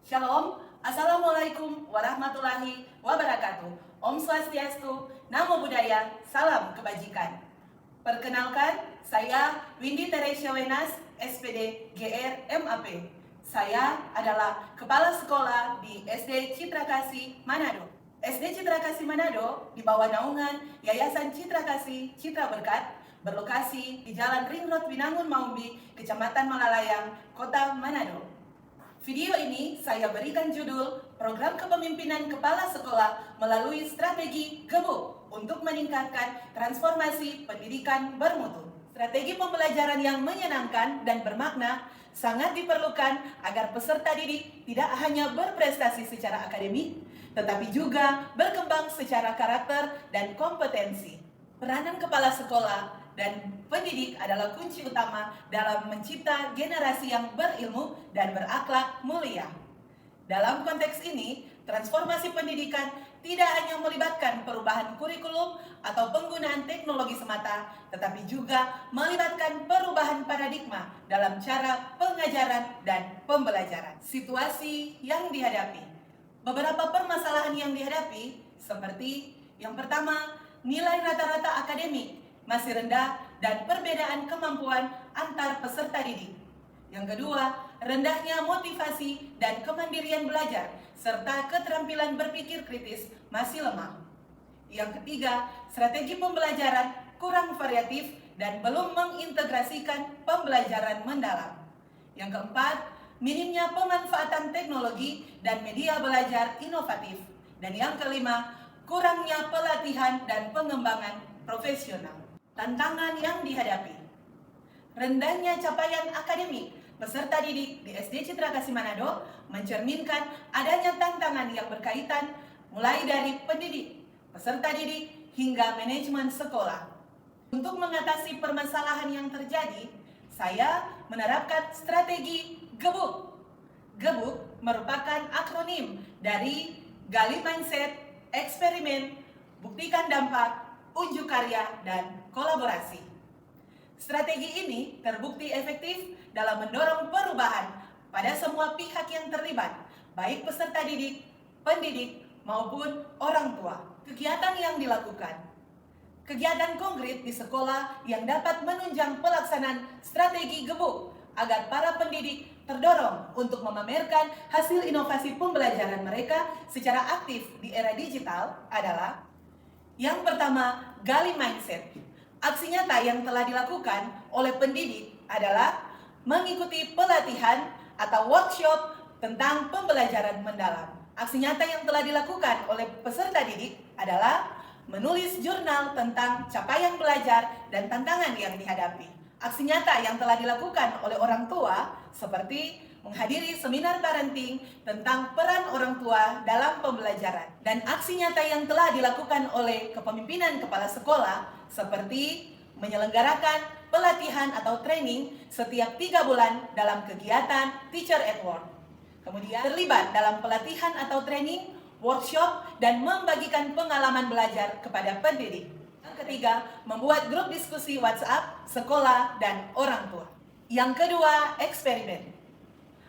Shalom, Assalamualaikum warahmatullahi wabarakatuh. Om Swastiastu, Namo Buddhaya, Salam Kebajikan. Perkenalkan, saya Windy Teresia Wenas, SPD GR MAP. Saya adalah Kepala Sekolah di SD Citra Kasih Manado. SD Citra Kasih Manado di bawah naungan Yayasan Citra Kasih Citra Berkat berlokasi di Jalan Ring Road Winangun Maumbi, Kecamatan Malalayang, Kota Manado. Video ini saya berikan judul Program Kepemimpinan Kepala Sekolah melalui Strategi Gebuk untuk meningkatkan transformasi pendidikan bermutu. Strategi pembelajaran yang menyenangkan dan bermakna sangat diperlukan agar peserta didik tidak hanya berprestasi secara akademik, tetapi juga berkembang secara karakter dan kompetensi. Peranan kepala sekolah dan pendidik adalah kunci utama dalam mencipta generasi yang berilmu dan berakhlak mulia. Dalam konteks ini, transformasi pendidikan tidak hanya melibatkan perubahan kurikulum atau penggunaan teknologi semata, tetapi juga melibatkan perubahan paradigma dalam cara pengajaran dan pembelajaran. Situasi yang dihadapi. Beberapa permasalahan yang dihadapi seperti yang pertama, nilai rata-rata akademik masih rendah dan perbedaan kemampuan antar peserta didik. Yang kedua, rendahnya motivasi dan kemandirian belajar serta keterampilan berpikir kritis masih lemah. Yang ketiga, strategi pembelajaran kurang variatif dan belum mengintegrasikan pembelajaran mendalam. Yang keempat, minimnya pemanfaatan teknologi dan media belajar inovatif. Dan yang kelima, kurangnya pelatihan dan pengembangan profesional. Tantangan yang dihadapi. Rendahnya capaian akademik peserta didik di SD Citra Kasih Manado mencerminkan adanya tantangan yang berkaitan mulai dari pendidik, peserta didik, hingga manajemen sekolah. Untuk mengatasi permasalahan yang terjadi, saya menerapkan strategi Gebuk. Gebuk merupakan akronim dari gali mindset, eksperimen, buktikan dampak, unjuk karya, dan kolaborasi. Strategi ini terbukti efektif dalam mendorong perubahan pada semua pihak yang terlibat, baik peserta didik, pendidik, maupun orang tua. Kegiatan yang dilakukan. Kegiatan konkret di sekolah yang dapat menunjang pelaksanaan strategi Gebuk agar para pendidik terdorong untuk memamerkan hasil inovasi pembelajaran mereka secara aktif di era digital adalah yang pertama, gali mindset. Aksi nyata yang telah dilakukan oleh pendidik adalah mengikuti pelatihan atau workshop tentang pembelajaran mendalam. Aksi nyata yang telah dilakukan oleh peserta didik adalah menulis jurnal tentang capaian belajar dan tantangan yang dihadapi. Aksi nyata yang telah dilakukan oleh orang tua seperti menghadiri seminar parenting tentang peran orang tua dalam pembelajaran. Dan aksi nyata yang telah dilakukan oleh kepemimpinan kepala sekolah seperti menyelenggarakan pelatihan atau training setiap 3 bulan dalam kegiatan Teacher at Work. Kemudian terlibat dalam pelatihan atau training, workshop, dan membagikan pengalaman belajar kepada pendidik. Yang ketiga, membuat grup diskusi WhatsApp, sekolah, dan orang tua. Yang kedua, eksperimen.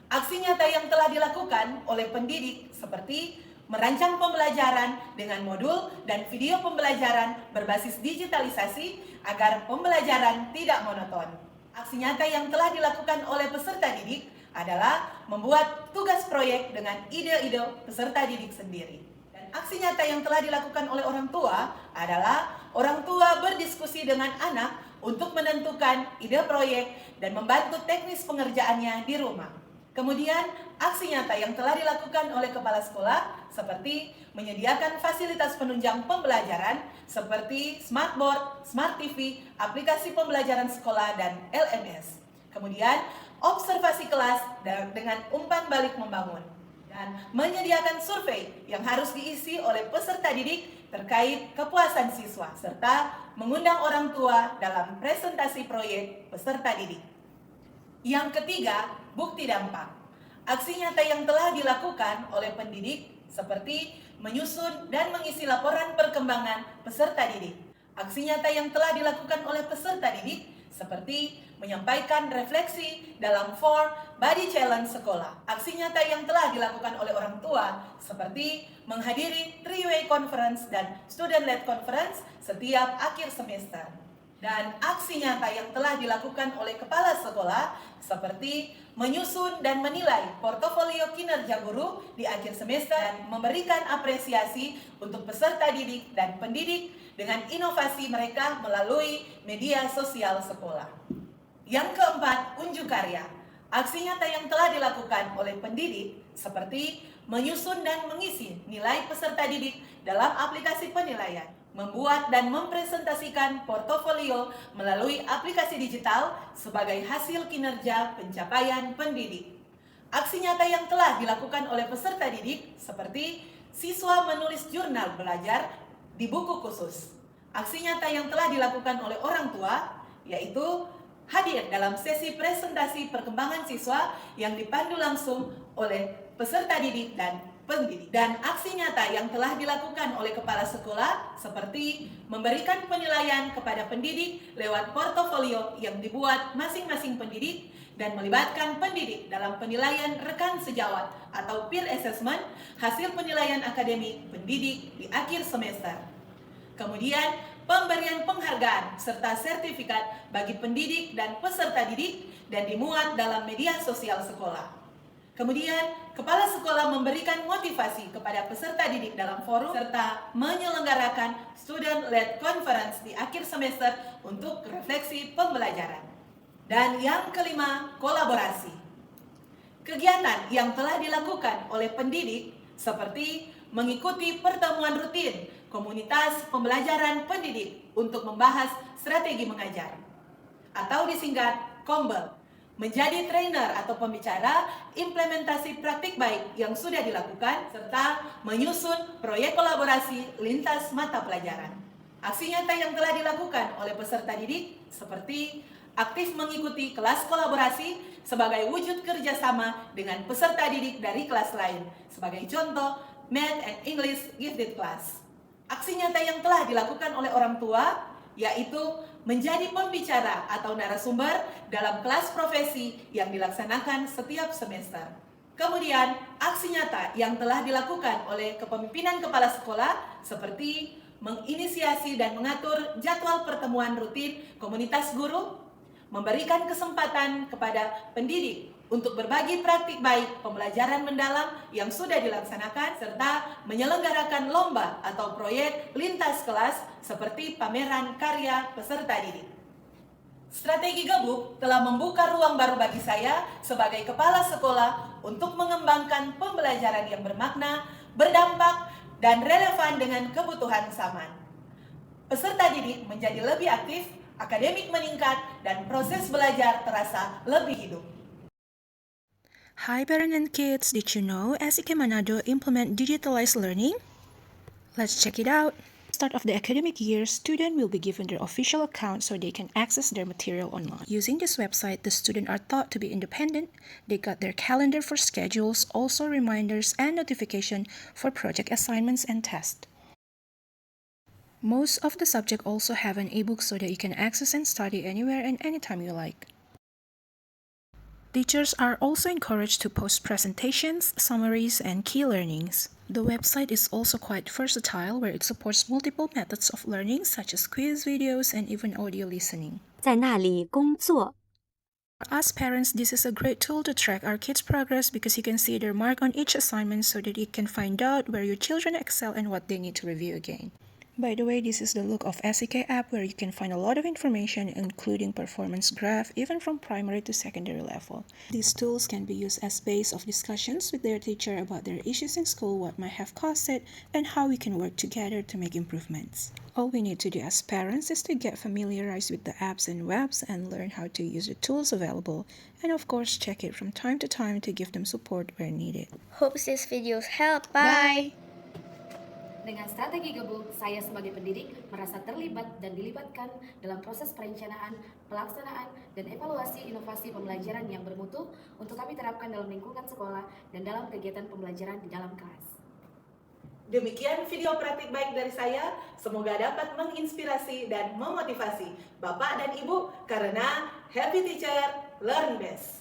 Aksi nyata yang telah dilakukan oleh pendidik seperti merancang pembelajaran dengan modul dan video pembelajaran berbasis digitalisasi agar pembelajaran tidak monoton. Aksi nyata yang telah dilakukan oleh peserta didik adalah membuat tugas proyek dengan ide-ide peserta didik sendiri. Dan aksi nyata yang telah dilakukan oleh orang tua adalah orang tua berdiskusi dengan anak untuk menentukan ide proyek dan membantu teknis pengerjaannya di rumah. Kemudian, aksi nyata yang telah dilakukan oleh kepala sekolah seperti menyediakan fasilitas penunjang pembelajaran seperti smartboard, smart TV, aplikasi pembelajaran sekolah, dan LMS. Kemudian, observasi kelas dengan umpan balik membangun. Dan menyediakan survei yang harus diisi oleh peserta didik terkait kepuasan siswa, serta mengundang orang tua dalam presentasi proyek peserta didik. Yang ketiga, bukti dampak. Aksi nyata yang telah dilakukan oleh pendidik seperti menyusun dan mengisi laporan perkembangan peserta didik. Aksi nyata yang telah dilakukan oleh peserta didik seperti menyampaikan refleksi dalam 4 Body Challenge sekolah. Aksi nyata yang telah dilakukan oleh orang tua seperti menghadiri 3-way conference dan student-led conference setiap akhir semester. Dan aksi nyata yang telah dilakukan oleh kepala sekolah seperti menyusun dan menilai portofolio kinerja guru di akhir semester dan memberikan apresiasi untuk peserta didik dan pendidik dengan inovasi mereka melalui media sosial sekolah. Yang keempat, unjuk karya. Aksi nyata yang telah dilakukan oleh pendidik seperti menyusun dan mengisi nilai peserta didik dalam aplikasi penilaian, membuat dan mempresentasikan portofolio melalui aplikasi digital sebagai hasil kinerja pencapaian pendidik. Aksi nyata yang telah dilakukan oleh peserta didik seperti siswa menulis jurnal belajar di buku khusus. Aksi nyata yang telah dilakukan oleh orang tua yaitu hadir dalam sesi presentasi perkembangan siswa yang dipandu langsung oleh peserta didik dan pendidik. Dan aksi nyata yang telah dilakukan oleh kepala sekolah seperti memberikan penilaian kepada pendidik lewat portofolio yang dibuat masing-masing pendidik dan melibatkan pendidik dalam penilaian rekan sejawat atau peer assessment hasil penilaian akademik pendidik di akhir semester. Kemudian pemberian penghargaan serta sertifikat bagi pendidik dan peserta didik dan dimuat dalam media sosial sekolah. Kemudian, kepala sekolah memberikan motivasi kepada peserta didik dalam forum serta menyelenggarakan student-led conference di akhir semester untuk refleksi pembelajaran. Dan yang kelima, kolaborasi. Kegiatan yang telah dilakukan oleh pendidik seperti mengikuti pertemuan rutin komunitas pembelajaran pendidik untuk membahas strategi mengajar atau disingkat KOMBEL, menjadi trainer atau pembicara implementasi praktik baik yang sudah dilakukan serta menyusun proyek kolaborasi lintas mata pelajaran. Aksi nyata yang telah dilakukan oleh peserta didik seperti aktif mengikuti kelas kolaborasi sebagai wujud kerjasama dengan peserta didik dari kelas lain. Sebagai contoh, Math and English Gifted Class. Aksi nyata yang telah dilakukan oleh orang tua yaitu menjadi pembicara atau narasumber dalam kelas profesi yang dilaksanakan setiap semester. Kemudian, aksi nyata yang telah dilakukan oleh kepemimpinan kepala sekolah seperti menginisiasi dan mengatur jadwal pertemuan rutin komunitas guru, memberikan kesempatan kepada pendidik untuk berbagi praktik baik pembelajaran mendalam yang sudah dilaksanakan, serta menyelenggarakan lomba atau proyek lintas kelas seperti pameran karya peserta didik. Strategi Gebuk telah membuka ruang baru bagi saya sebagai kepala sekolah untuk mengembangkan pembelajaran yang bermakna, berdampak, dan relevan dengan kebutuhan zaman. Peserta didik menjadi lebih aktif, akademik meningkat, dan proses belajar terasa lebih hidup. Hi parents and kids, did you know SIK Manado implement digitalized learning? Let's check it out. Start of the academic year, students will be given their official account so they can access their material online. Using this website, the students are taught to be independent. They got their calendar for schedules, also reminders and notification for project assignments and tests. Most of the subjects also have an ebook so that you can access and study anywhere and anytime you like. Teachers are also encouraged to post presentations, summaries, and key learnings. The website is also quite versatile where it supports multiple methods of learning such as quiz videos and even audio listening. 在那里工作。 For us parents, this is a great tool to track our kids' progress because you can see their mark on each assignment so that you can find out where your children excel and what they need to review again. By the way, this is the look of SEK app where you can find a lot of information including performance graph even from primary to secondary level. These tools can be used as base of discussions with their teacher about their issues in school, what might have caused it, and how we can work together to make improvements. All we need to do as parents is to get familiarized with the apps and webs and learn how to use the tools available, and of course check it from time to time to give them support where needed. Hope this videos help. Bye. Dengan strategi Gebuk, saya sebagai pendidik merasa terlibat dan dilibatkan dalam proses perencanaan, pelaksanaan, dan evaluasi inovasi pembelajaran yang bermutu untuk kami terapkan dalam lingkungan sekolah dan dalam kegiatan pembelajaran di dalam kelas. Demikian video praktik baik dari saya, semoga dapat menginspirasi dan memotivasi Bapak dan Ibu karena happy teacher, learn best.